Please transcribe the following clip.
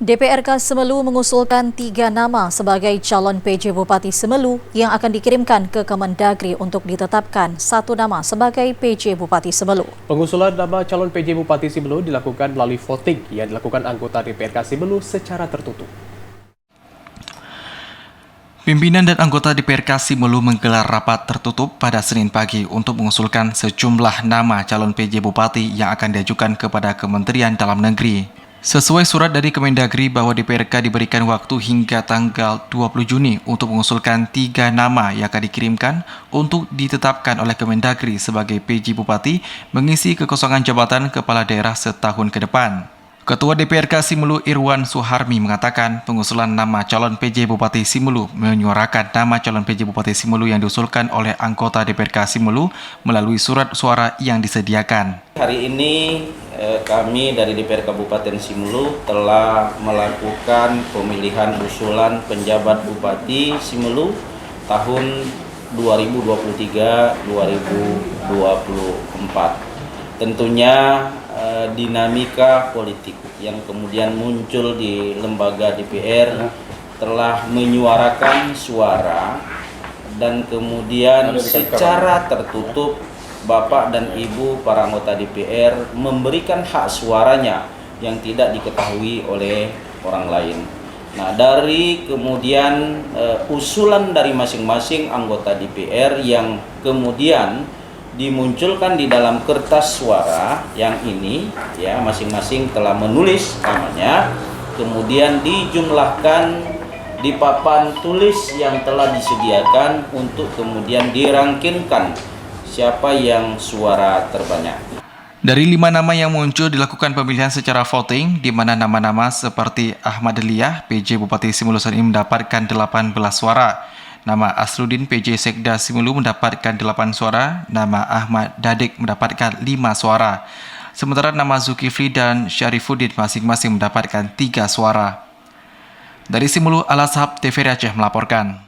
DPRK Semelu mengusulkan 3 nama sebagai calon PJ Bupati Semelu yang akan dikirimkan ke Kemendagri untuk ditetapkan 1 nama sebagai PJ Bupati Semelu. Pengusulan nama calon PJ Bupati Semelu dilakukan melalui voting yang dilakukan anggota DPRK Semelu secara tertutup. Pimpinan dan anggota DPRK Semelu menggelar rapat tertutup pada Senin pagi untuk mengusulkan sejumlah nama calon PJ Bupati yang akan diajukan kepada Kementerian Dalam Negeri. Sesuai surat dari Kemendagri bahwa DPRK diberikan waktu hingga tanggal 20 Juni untuk mengusulkan 3 nama yang akan dikirimkan untuk ditetapkan oleh Kemendagri sebagai PJ Bupati mengisi kekosongan jabatan kepala daerah setahun ke depan. Ketua DPRK Semelu Irwan Suharmi mengatakan pengusulan nama calon PJ Bupati Semelu menyuarakan nama calon PJ Bupati Semelu yang diusulkan oleh anggota DPRK Semelu melalui surat suara yang disediakan. Hari ini kami dari DPRK Kabupaten Semelu telah melakukan pemilihan usulan penjabat Bupati Semelu tahun 2023-2024. Tentunya dinamika politik yang kemudian muncul di lembaga DPR telah menyuarakan suara dan kemudian secara tertutup Bapak dan Ibu para anggota DPR memberikan hak suaranya yang tidak diketahui oleh orang lain. Nah, dari kemudian usulan dari masing-masing anggota DPR yang kemudian dimunculkan di dalam kertas suara yang ini, ya, masing-masing telah menulis namanya, kemudian dijumlahkan di papan tulis yang telah disediakan untuk kemudian dirangkinkan siapa yang suara terbanyak. Dari 5 nama yang muncul dilakukan pemilihan secara voting, di mana nama-nama seperti Ahmad Deliyah, PJ Bupati Semelu ini mendapatkan 18 suara. Nama Asrudin PJ Sekda Semelu mendapatkan 8 suara, nama Ahmad Dadik mendapatkan 5 suara. Sementara nama Zulkifli dan Syarifuddin masing-masing mendapatkan 3 suara. Dari Semelu, Al-Ashab TVRI Aceh melaporkan.